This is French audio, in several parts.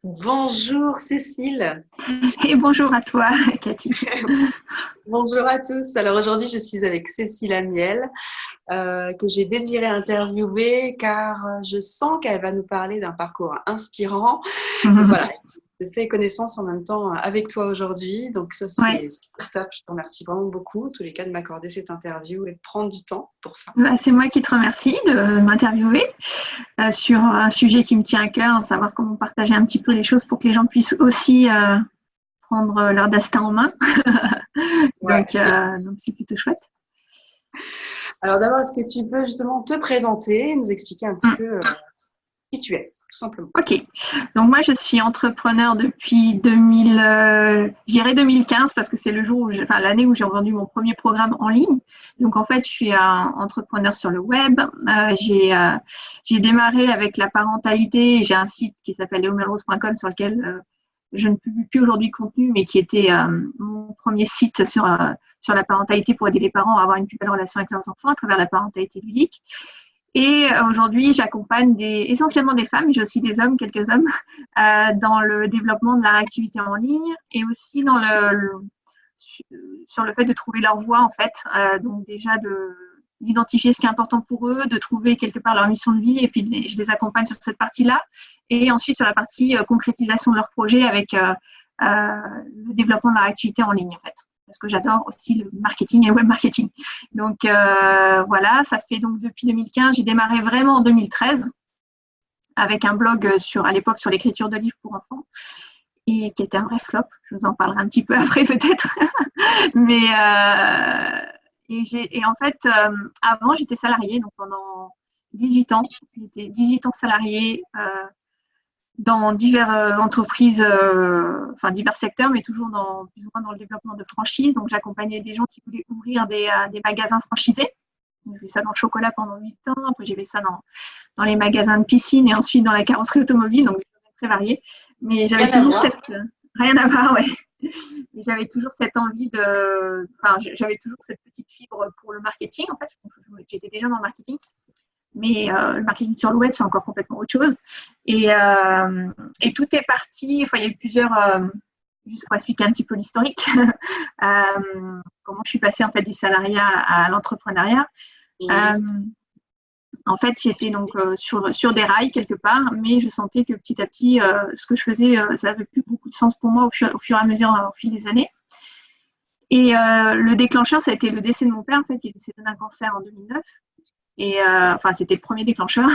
Bonjour Cécile. Et bonjour à toi, Cathy. Bonjour à tous. Alors aujourd'hui, je suis avec Cécile Amiel, que j'ai désiré interviewer car je sens qu'elle va nous parler d'un parcours inspirant. Et voilà, je fais connaissance en même temps avec toi aujourd'hui. Donc ça, Ouais, c'est super top. Je te remercie vraiment beaucoup, en tous les cas, de m'accorder cette interview et de prendre du temps pour ça. bah, c'est moi qui te remercie de m'interviewer sur un sujet qui me tient à cœur, savoir comment partager un petit peu les choses pour que les gens puissent aussi prendre leur destin en main. Ouais, Donc c'est plutôt chouette. Alors d'abord, est-ce que tu peux justement te présenter, nous expliquer un petit Mm. peu qui tu es, tout simplement. Ok, donc moi je suis entrepreneur depuis 2000, je dirais 2015 parce que c'est le jour où, enfin l'année où j'ai vendu mon premier programme en ligne. Donc en fait je suis un entrepreneur sur le web. J'ai démarré avec la parentalité. J'ai un site qui s'appelle leomelrose.com sur lequel je ne publie plus aujourd'hui de contenu, mais qui était mon premier site sur la parentalité pour aider les parents à avoir une plus belle relation avec leurs enfants à travers la parentalité ludique. Et aujourd'hui, j'accompagne essentiellement des femmes, mais j'ai aussi des hommes, quelques hommes, dans le développement de la réactivité en ligne et aussi sur le fait de trouver leur voie, en fait. Donc déjà, d'identifier ce qui est important pour eux, de trouver quelque part leur mission de vie, et puis je les accompagne sur cette partie-là. Et ensuite, sur la partie concrétisation de leur projet avec le développement de la réactivité en ligne, en fait. Parce que j'adore aussi le marketing et le web marketing. Donc voilà, ça fait donc depuis 2015, j'ai démarré vraiment en 2013 avec un blog à l'époque sur l'écriture de livres pour enfants et qui était un vrai flop. Je vous en parlerai un petit peu après peut-être. Mais et en fait, avant j'étais salariée, donc pendant 18 ans, j'étais 18 ans salariée dans diverses entreprises, enfin divers secteurs, mais toujours plus ou moins dans le développement de franchises. Donc j'accompagnais des gens qui voulaient ouvrir des magasins franchisés. J'ai fait ça dans le chocolat pendant 8 ans, après j'ai fait ça dans les magasins de piscine et ensuite dans la carrosserie automobile, donc très varié. Mais j'avais Rien à toujours voir. cette... Rien à voir, ouais. Mais j'avais toujours cette envie enfin, j'avais toujours cette petite fibre pour le marketing, en fait. J'étais déjà dans le marketing. Mais le marketing sur le web, c'est encore complètement autre chose. Et tout est parti, enfin, il y a eu plusieurs, juste pour expliquer un petit peu l'historique, comment je suis passée en fait du salariat à l'entrepreneuriat. Oui. Euh, En fait, j'étais donc sur des rails quelque part, mais je sentais que petit à petit, ce que je faisais, ça n'avait plus beaucoup de sens pour moi au fur et à mesure, au fil des années. Et le déclencheur, ça a été le décès de mon père, en fait, qui est décédé d'un cancer en 2009. Et enfin, c'était le premier déclencheur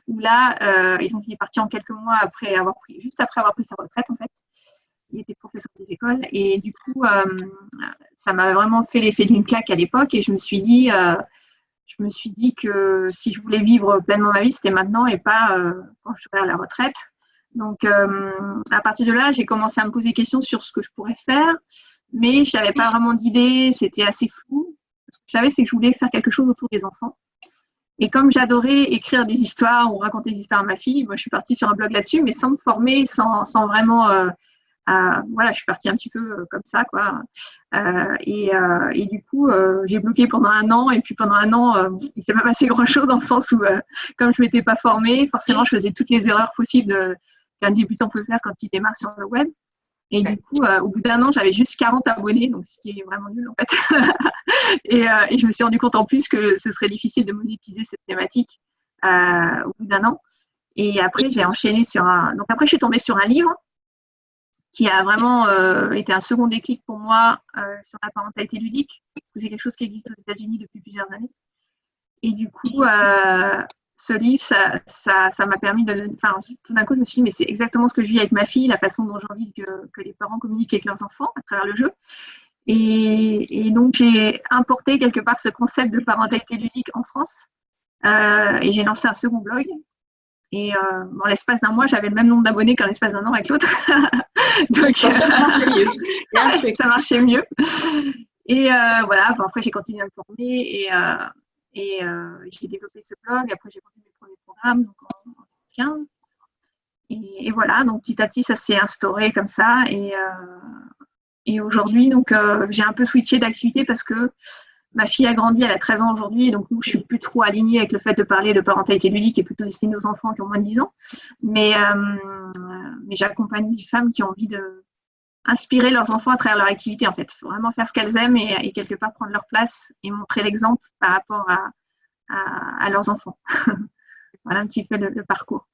où là, il est parti en quelques mois juste après avoir pris sa retraite, en fait. Il était professeur des écoles et du coup, ça m'a vraiment fait l'effet d'une claque à l'époque et je me suis dit que si je voulais vivre pleinement ma vie, c'était maintenant et pas quand je serais à la retraite. Donc, à partir de là, j'ai commencé à me poser des questions sur ce que je pourrais faire, mais je n'avais pas vraiment d'idée, c'était assez flou. Ce que je savais, c'est que je voulais faire quelque chose autour des enfants. Et comme j'adorais écrire des histoires ou raconter des histoires à ma fille, moi, je suis partie sur un blog là-dessus, mais sans me former, sans vraiment voilà, je suis partie un petit peu comme ça, quoi. Et du coup, j'ai bloqué pendant un an. Et puis pendant un an, il s'est pas passé grand-chose dans le sens où, comme je m'étais pas formée, forcément, je faisais toutes les erreurs possibles qu'un débutant peut faire quand il démarre sur le web. Et du coup, au bout d'un an, j'avais juste 40 abonnés, donc ce qui est vraiment nul en fait. Et je me suis rendu compte en plus que ce serait difficile de monétiser cette thématique au bout d'un an. Et après, j'ai enchaîné Donc après, je suis tombée sur un livre qui a vraiment été un second déclic pour moi sur la parentalité ludique. C'est quelque chose qui existe aux États-Unis depuis plusieurs années. Et du coup, ce livre, ça m'a permis de... Enfin, tout d'un coup, je me suis dit, mais c'est exactement ce que je vis avec ma fille, la façon dont j'ai envie que les parents communiquent avec leurs enfants à travers le jeu. Et donc, j'ai importé quelque part ce concept de parentalité ludique en France. Et j'ai lancé un second blog. Et dans l'espace d'un mois, j'avais le même nombre d'abonnés qu'en l'espace d'un an avec l'autre. Donc, Ça marchait mieux. Il y a un truc. ça marchait mieux. Et voilà, bon, après, j'ai continué à me former et j'ai développé ce blog. Après, j'ai vendu mes premiers programmes donc en 2015. Et voilà, donc petit à petit, ça s'est instauré comme ça. Et aujourd'hui, donc, j'ai un peu switché d'activité parce que ma fille a grandi, elle a 13 ans aujourd'hui, donc je suis plus trop alignée avec le fait de parler de parentalité ludique et plutôt destinée aux enfants qui ont moins de 10 ans. Mais mais j'accompagne des femmes qui ont envie d'inspirer leurs enfants à travers leur activité, en fait. Il faut vraiment faire ce qu'elles aiment et quelque part prendre leur place et montrer l'exemple par rapport à leurs enfants. Voilà un petit peu le parcours.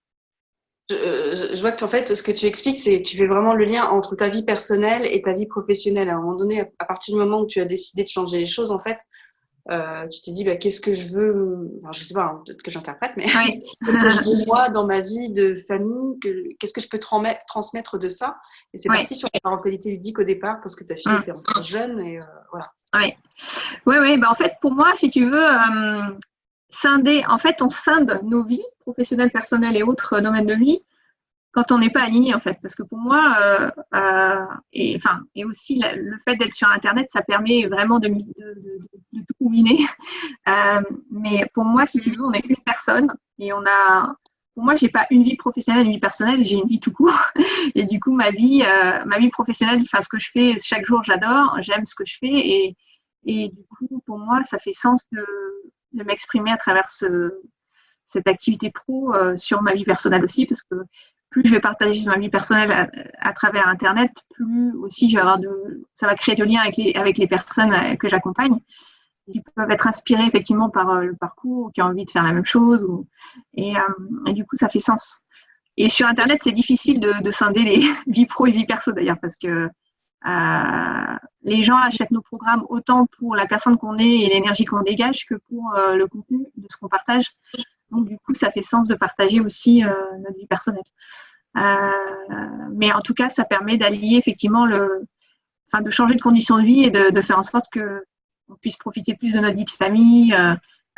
Je vois que en fait, ce que tu expliques, c'est que tu fais vraiment le lien entre ta vie personnelle et ta vie professionnelle. À un moment donné, à partir du moment où tu as décidé de changer les choses, en fait, tu t'es dit, bah, qu'est-ce que je veux, alors, je sais pas, hein, peut-être que j'interprète, mais Oui. qu'est-ce que je veux moi dans ma vie de famille, qu'est-ce que je peux transmettre de ça? Et c'est parti sur la parentalité ludique au départ parce que ta fille était encore jeune et voilà. Oui. Bah, en fait, pour moi, si tu veux, scinder, en fait, on scinde nos vies professionnelles, personnelles et autres domaines de vie quand on n'est pas aligné, en fait. Parce que pour moi, et aussi le fait d'être sur Internet, ça permet vraiment de tout combiner. Mais pour moi, si tu veux, on est une personne et pour moi, j'ai pas une vie professionnelle, une vie personnelle, j'ai une vie tout court. Et du coup, ma vie professionnelle, ce que je fais chaque jour, j'adore, j'aime ce que je fais et du coup, pour moi, ça fait sens de m'exprimer à travers cette activité pro sur ma vie personnelle aussi, parce que plus je vais partager ma vie personnelle à travers Internet, plus aussi ça va créer de liens avec les personnes que j'accompagne, qui peuvent être inspirées effectivement par le parcours, qui ont envie de faire la même chose, et du coup, ça fait sens. Et sur Internet, c'est difficile de scinder les vies pro et vie perso d'ailleurs, parce que les gens achètent nos programmes autant pour la personne qu'on est et l'énergie qu'on dégage que pour le contenu de ce qu'on partage. Donc, du coup, ça fait sens de partager aussi notre vie personnelle. Mais en tout cas, ça permet d'allier effectivement de changer de conditions de vie et de faire en sorte qu'on puisse profiter plus de notre vie de famille,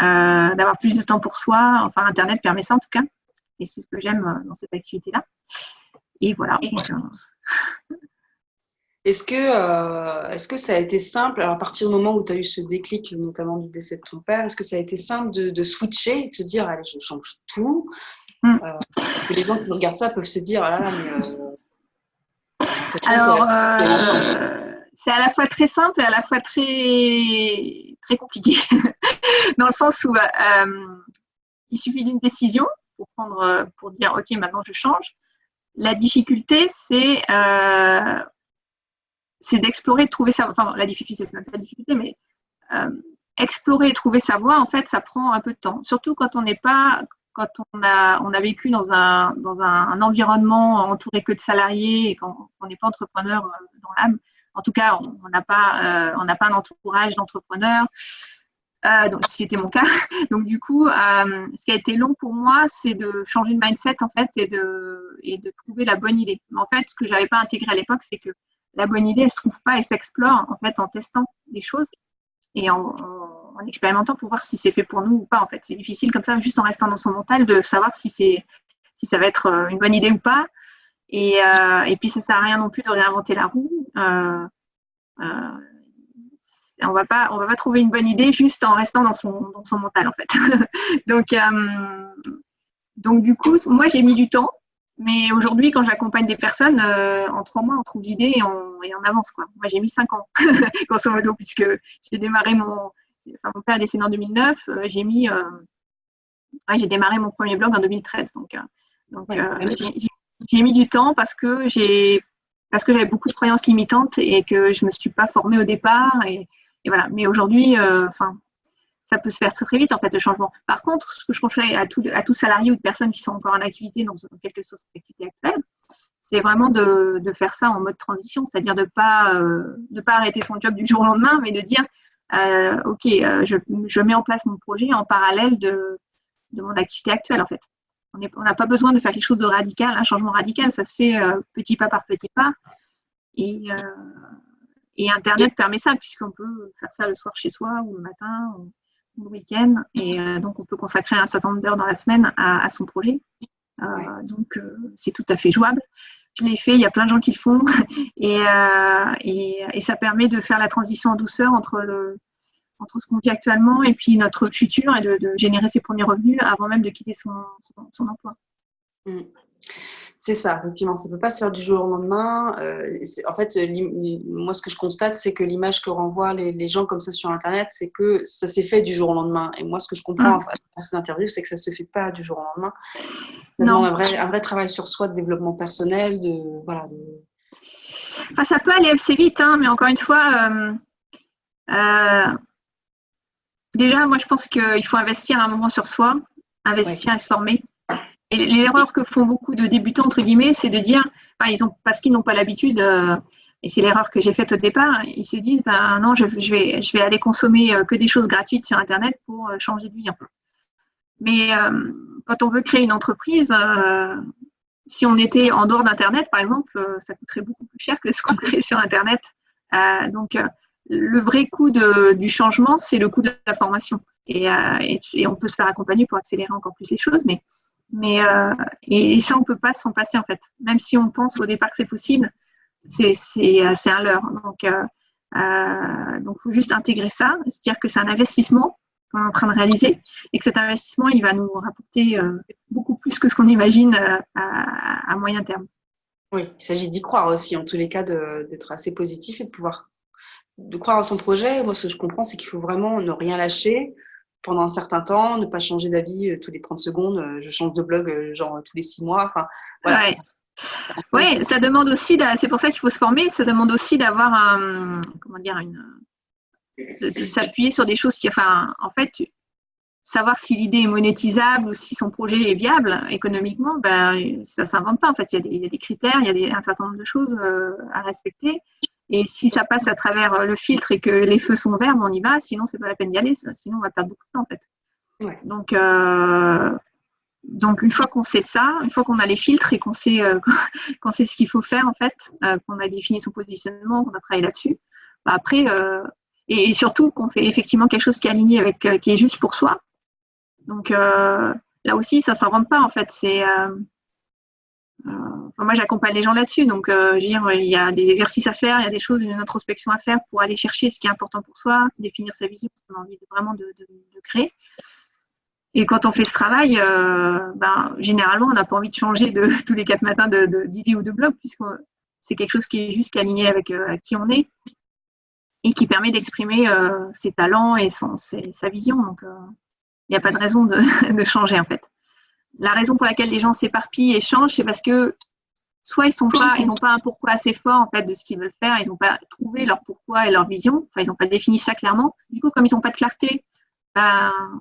d'avoir plus de temps pour soi. Enfin, Internet permet ça en tout cas. Et c'est ce que j'aime dans cette activité-là. Et voilà. Est-ce que ça a été simple, alors à partir du moment où tu as eu ce déclic, notamment du décès de ton père, est-ce que ça a été simple de switcher, de se dire, allez, je change tout que les gens qui regardent ça peuvent se dire, ah là là, mais… Alors, c'est à la fois très simple et à la fois très, très compliqué. Dans le sens où il suffit d'une décision pour dire, OK, maintenant je change. La difficulté, c'est d'explorer, de trouver sa voie. Enfin, la difficulté, c'est même pas la difficulté, mais explorer et trouver sa voie, en fait, ça prend un peu de temps. Surtout quand on a vécu dans un environnement entouré que de salariés et qu'on n'est pas entrepreneur dans l'âme. En tout cas, on n'a pas un entourage d'entrepreneurs. Donc, ce qui était mon cas. Donc, du coup, ce qui a été long pour moi, c'est de changer de mindset, en fait, et de trouver la bonne idée. Mais en fait, ce que j'avais pas intégré à l'époque, c'est que la bonne idée, elle se trouve pas, elle s'explore, en fait, en testant des choses et en expérimentant pour voir si c'est fait pour nous ou pas, en fait. C'est difficile comme ça, juste en restant dans son mental, de savoir si ça va être une bonne idée ou pas. Et puis, ça sert à rien non plus de réinventer la roue. On va pas trouver une bonne idée juste en restant dans son mental, en fait. Donc, du coup, moi, j'ai mis du temps. Mais aujourd'hui, quand j'accompagne des personnes, en 3 mois, on trouve l'idée et on avance, quoi. Moi, j'ai mis 5 ans, grosso modo, puisque j'ai démarré mon père est décédé en 2009. J'ai démarré mon premier blog en 2013. Donc, j'ai mis du temps parce que j'avais beaucoup de croyances limitantes et que je me suis pas formée au départ. Et voilà. Mais aujourd'hui, ça peut se faire très, très vite, en fait, le changement. Par contre, ce que je conseille à tout salarié ou de personnes qui sont encore en activité dans quelque chose d'activité actuelle, c'est vraiment de faire ça en mode transition, c'est-à-dire de pas arrêter son job du jour au lendemain, mais de dire, OK, je mets en place mon projet en parallèle de mon activité actuelle, en fait. On n'a pas besoin de faire quelque chose de radical, un changement radical, ça se fait petit pas par petit pas. Et Internet permet ça, puisqu'on peut faire ça le soir chez soi ou le matin ou le week-end. Et donc, on peut consacrer un certain nombre d'heures dans la semaine à son projet. Donc, c'est tout à fait jouable. Je l'ai fait, il y a plein de gens qui le font. Et ça permet de faire la transition en douceur entre ce qu'on vit actuellement et puis notre futur et de générer ses premiers revenus avant même de quitter son emploi. C'est ça, effectivement, ça ne peut pas se faire du jour au lendemain. En fait, moi, ce que je constate, c'est que l'image que renvoient les gens comme ça sur Internet, c'est que ça s'est fait du jour au lendemain. Et moi, ce que je comprends à ces interviews, c'est que ça ne se fait pas du jour au lendemain. Ça demande un vrai travail sur soi, de développement personnel, voilà. Enfin, ça peut aller assez vite, hein, mais encore une fois, déjà, moi, je pense qu'il faut investir un moment sur soi, investir et se former. Et l'erreur que font beaucoup de débutants, entre guillemets, c'est de dire, parce qu'ils n'ont pas l'habitude, et c'est l'erreur que j'ai faite au départ, ils se disent, non, je vais aller consommer que des choses gratuites sur Internet pour changer de vie. Mais quand on veut créer une entreprise, si on était en dehors d'Internet, par exemple, ça coûterait beaucoup plus cher que ce qu'on crée sur Internet. Donc, le vrai coût du changement, c'est le coût de la formation. Et on peut se faire accompagner pour accélérer encore plus les choses, et ça, on ne peut pas s'en passer, en fait. Même si on pense au départ que c'est possible, c'est un leurre. Donc, il faut juste intégrer ça, se dire que c'est un investissement qu'on est en train de réaliser et que cet investissement, il va nous rapporter beaucoup plus que ce qu'on imagine à moyen terme. Oui, il s'agit d'y croire aussi, en tous les cas, d'être assez positif et de croire à son projet. Moi, ce que je comprends, c'est qu'il faut vraiment ne rien lâcher pendant un certain temps, ne pas changer d'avis tous les 30 secondes. Je change de blog genre tous les 6 mois. Enfin, voilà. Ouais, ça demande aussi, c'est pour ça qu'il faut se former, ça demande aussi d'avoir de s'appuyer sur des choses en fait, savoir si l'idée est monétisable ou si son projet est viable économiquement, ça ne s'invente pas. En fait, il y a des critères, il y a un certain nombre de choses à respecter. Et si ça passe à travers le filtre et que les feux sont verts, on y va. Sinon, c'est pas la peine d'y aller. Sinon, on va perdre beaucoup de temps, en fait. Ouais. Donc, une fois qu'on sait ça, une fois qu'on a les filtres et qu'on sait ce qu'il faut faire, en fait, qu'on a défini son positionnement, qu'on a travaillé là-dessus, après, et surtout qu'on fait effectivement quelque chose qui est aligné avec, qui est juste pour soi. Donc, là aussi, ça ne s'invente pas, en fait. Moi, j'accompagne les gens là-dessus. Donc, il y a des exercices à faire, il y a des choses, une introspection à faire pour aller chercher ce qui est important pour soi, définir sa vision, ce qu'on a envie vraiment de créer. Et quand on fait ce travail, généralement, on n'a pas envie de changer tous les 4 matins d'idée ou de blog, puisque c'est quelque chose qui est juste aligné avec qui on est et qui permet d'exprimer ses talents et sa vision. Donc, il n'y a pas de raison de changer, en fait. La raison pour laquelle les gens s'éparpillent et changent, c'est parce que soit ils n'ont pas un pourquoi assez fort, en fait, de ce qu'ils veulent faire, ils n'ont pas trouvé leur pourquoi et leur vision, ils n'ont pas défini ça clairement. Du coup, comme ils n'ont pas de clarté,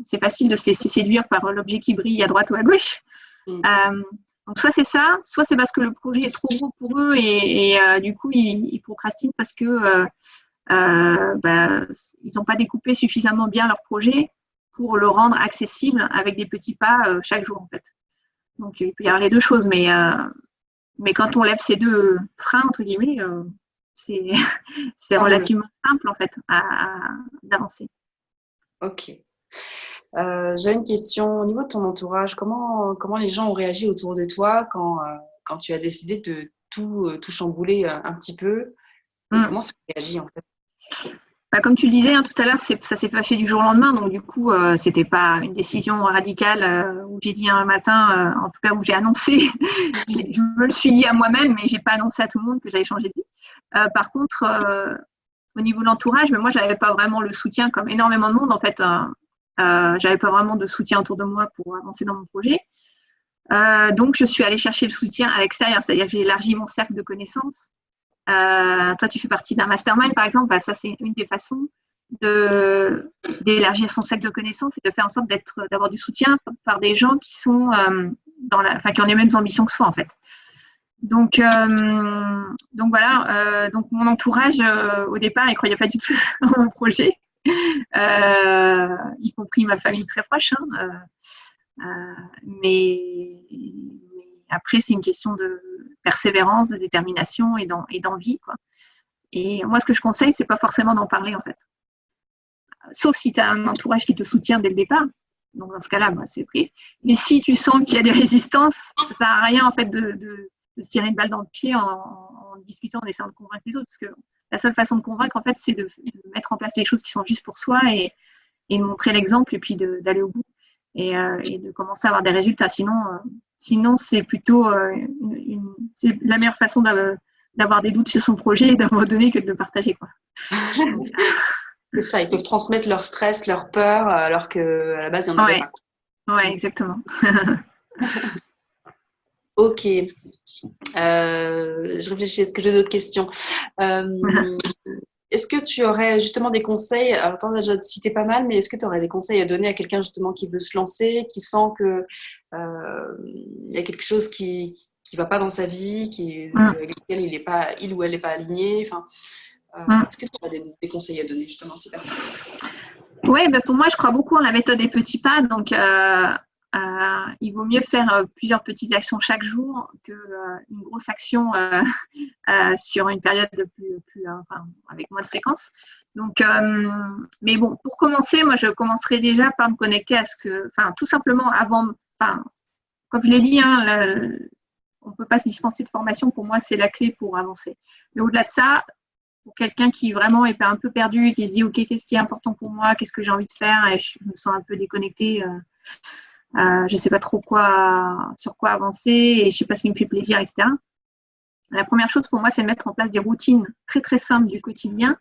c'est facile de se laisser séduire par l'objet qui brille à droite ou à gauche. Donc, soit c'est ça, soit c'est parce que le projet est trop gros pour eux et du coup, ils procrastinent parce que ils n'ont pas découpé suffisamment bien leur projet pour le rendre accessible avec des petits pas chaque jour, en fait. Donc, il peut y avoir les deux choses, mais quand on lève ces deux freins, entre guillemets, c'est relativement simple, en fait, d'avancer. Ok. J'ai une question. Au niveau de ton entourage, comment les gens ont réagi autour de toi quand tu as décidé de tout chambouler un petit peu? Comment ça a réagi, en fait? Comme tu le disais tout à l'heure, ça ne s'est pas fait du jour au lendemain. Donc, du coup, ce n'était pas une décision radicale où j'ai dit un matin, en tout cas où j'ai annoncé. Je me le suis dit à moi-même, mais je n'ai pas annoncé à tout le monde que j'allais changer de vie. Par contre, au niveau de l'entourage, moi, je n'avais pas vraiment le soutien comme énormément de monde. En fait, je n'avais pas vraiment de soutien autour de moi pour avancer dans mon projet. Donc, je suis allée chercher le soutien à l'extérieur. C'est-à-dire que j'ai élargi mon cercle de connaissances. Toi, tu fais partie d'un mastermind, par exemple, ça, c'est une des façons d'élargir son cercle de connaissances et de faire en sorte d'avoir du soutien par des gens qui sont qui ont les mêmes ambitions que soi, en fait. Donc voilà. Donc mon entourage, au départ, il ne croyait pas du tout dans mon projet, y compris ma famille très proche. Mais après, c'est une question de persévérance, de détermination et d'envie, quoi. Et moi, ce que je conseille, c'est pas forcément d'en parler, en fait. Sauf si tu as un entourage qui te soutient dès le départ. Donc, dans ce cas-là, c'est OK. Mais si tu sens qu'il y a des résistances, ça ne sert à rien, en fait, de se tirer une balle dans le pied en discutant, en essayant de convaincre les autres. Parce que la seule façon de convaincre, en fait, c'est de mettre en place les choses qui sont juste pour soi et de montrer l'exemple et puis d'aller au bout et de commencer à avoir des résultats. Sinon, Sinon, c'est plutôt c'est la meilleure façon d'avoir des doutes sur son projet et d'abandonner que de le partager, quoi. C'est ça, ils peuvent transmettre leur stress, leur peur, alors qu'à la base, il n'y en avait pas. Ouais, exactement. Ok. Je réfléchis, est-ce que j'ai d'autres questions? Est-ce que tu aurais justement des conseils? Alors, tu en as déjà cité pas mal, mais est-ce que tu aurais des conseils à donner à quelqu'un justement qui veut se lancer, qui sent que y a quelque chose qui va pas dans sa vie, avec lequel il ou elle n'est pas aligné? Enfin, est-ce que tu aurais des conseils à donner justement à ces personnes? Oui, pour moi, je crois beaucoup en la méthode des petits pas. Donc, il vaut mieux faire plusieurs petites actions chaque jour qu'une grosse action sur une période avec moins de fréquence. Donc, mais bon, pour commencer, moi, je commencerai déjà par me connecter à tout simplement avant, comme je l'ai dit, on ne peut pas se dispenser de formation. Pour moi, c'est la clé pour avancer. Mais au-delà de ça, pour quelqu'un qui vraiment est un peu perdu, qui se dit, OK, qu'est-ce qui est important pour moi, qu'est-ce que j'ai envie de faire, et je me sens un peu déconnectée, je ne sais pas trop sur quoi avancer, et je ne sais pas ce qui me fait plaisir, etc. La première chose pour moi, c'est de mettre en place des routines très, très simples du quotidien,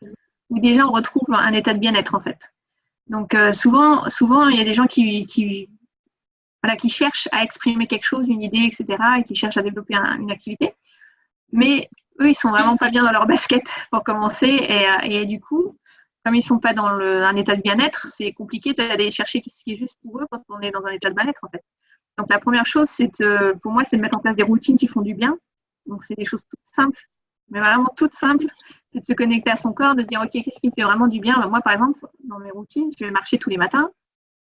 où déjà on retrouve un état de bien-être, en fait. Donc, souvent, il y a des gens qui cherchent à exprimer quelque chose, une idée, etc., et qui cherchent à développer une activité. Mais eux, ils sont vraiment pas bien dans leur basket pour commencer. Et du coup, comme ils sont pas dans un état de bien-être, c'est compliqué d'aller chercher ce qui est juste pour eux quand on est dans un état de mal-être, en fait. Donc, la première chose, pour moi, c'est de mettre en place des routines qui font du bien. Donc, c'est des choses toutes simples, mais vraiment toutes simples. C'est de se connecter à son corps, de se dire, OK, qu'est-ce qui me fait vraiment du bien? Moi, par exemple, dans mes routines, je vais marcher tous les matins.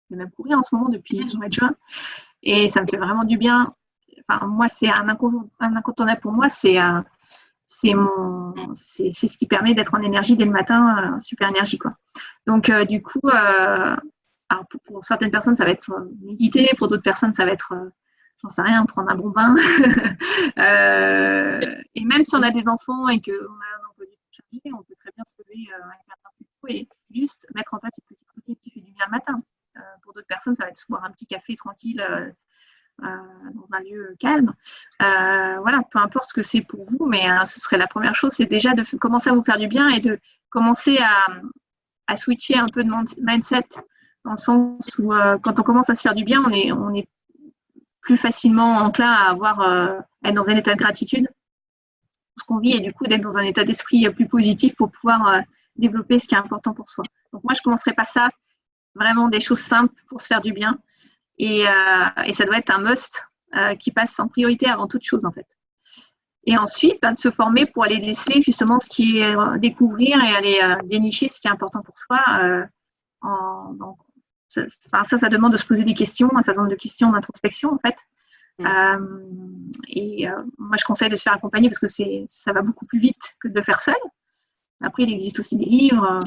Je vais même courir en ce moment depuis le mois de juin. Et ça me fait vraiment du bien. Enfin, moi, c'est un incontournable pour moi. C'est ce qui permet d'être en énergie dès le matin, super énergie, quoi. Donc, du coup, alors pour certaines personnes, ça va être méditer. Pour d'autres personnes, ça va être, j'en sais rien, prendre un bon bain. Et même si on a des enfants et qu'on a un emploi du temps chargé, on peut très bien se lever avec un peu plus tôt et juste mettre en place une petite routine qui fait du bien le matin. Pour d'autres personnes, ça va être boire un petit café tranquille dans un lieu calme. Voilà, peu importe ce que c'est pour vous, mais ce serait la première chose, c'est déjà de commencer à vous faire du bien et de commencer à switcher un peu de mindset, dans le sens où quand on commence à se faire du bien, on est plus facilement enclin à être dans un état de gratitude pour ce qu'on vit et du coup d'être dans un état d'esprit plus positif pour pouvoir développer ce qui est important pour soi. Donc moi, je commencerai par ça, vraiment des choses simples pour se faire du bien. Et ça doit être un must qui passe en priorité avant toute chose, en fait. Et ensuite, de se former pour aller déceler justement ce qui est découvrir et aller dénicher ce qui est important pour soi. Ça demande de se poser des questions, ça demande des questions d'introspection, en fait. Moi, je conseille de se faire accompagner parce que ça va beaucoup plus vite que de le faire seul. Après, il existe aussi des livres.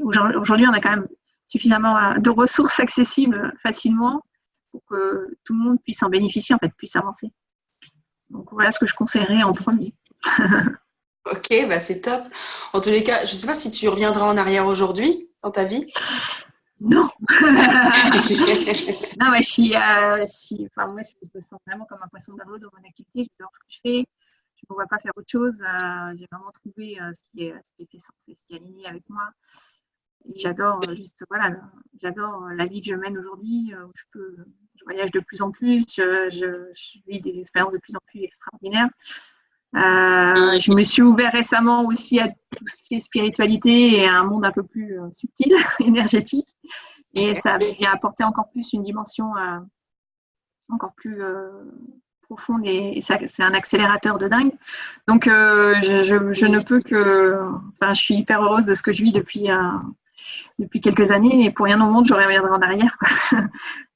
Aujourd'hui, on a quand même suffisamment de ressources accessibles facilement pour que tout le monde puisse en bénéficier, en fait, puisse avancer. Donc, voilà ce que je conseillerais en premier. Ok, c'est top. En tous les cas, je ne sais pas si tu reviendras en arrière aujourd'hui dans ta vie. Non. Non, mais moi, je me sens vraiment comme un poisson dans l'eau dans mon activité. J'adore ce que je fais. Je ne me vois pas faire autre chose. J'ai vraiment trouvé ce qui est fait sens et ce qui est aligné avec moi. Et j'adore j'adore la vie que je mène aujourd'hui, où je voyage de plus en plus, je vis des expériences de plus en plus extraordinaires. Je me suis ouvert récemment aussi à tout ce qui est spiritualité et à un monde un peu plus subtil, énergétique. Et ça vient apporter encore plus une dimension encore plus profonde et c'est un accélérateur de dingue. Donc, je ne peux que... Enfin, je suis hyper heureuse de ce que je vis depuis quelques années et pour rien au monde, je reviendrai en arrière, quoi.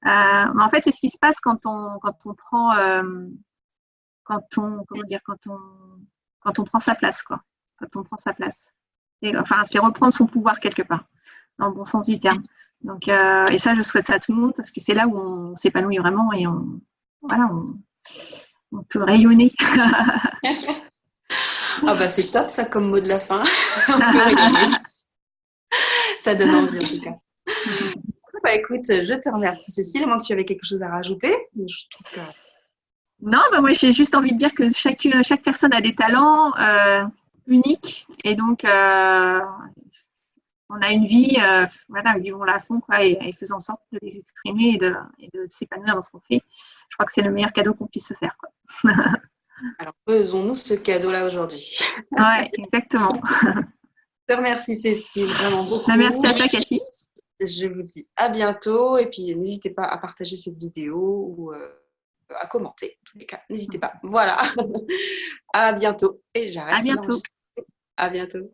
Mais en fait, c'est ce qui se passe quand on prend... quand on prend sa place, quoi. Quand on prend sa place. C'est reprendre son pouvoir quelque part, dans le bon sens du terme. Donc, et ça, je souhaite ça à tout le monde parce que c'est là où on s'épanouit vraiment et on peut rayonner. C'est top ça comme mot de la fin. On peut rayonner. Ça donne envie en tout cas. Écoute, je te remercie Cécile, à moins que tu avais quelque chose à rajouter. Je trouve que Non, bah moi j'ai juste envie de dire que chaque personne a des talents uniques et donc on a une vie, voilà, vivons-la à fond quoi, et faisons en sorte de les exprimer et de s'épanouir dans ce qu'on fait. Je crois que c'est le meilleur cadeau qu'on puisse se faire quoi. Alors, faisons-nous ce cadeau-là aujourd'hui. Ouais, exactement. Je te remercie Cécile, vraiment beaucoup. Merci à toi Cathy. Je vous dis à bientôt et puis n'hésitez pas à partager cette vidéo ou à commenter. En tous les cas, n'hésitez pas. Voilà. À bientôt. Et À j'arrête bientôt. l'enregistrement. À bientôt.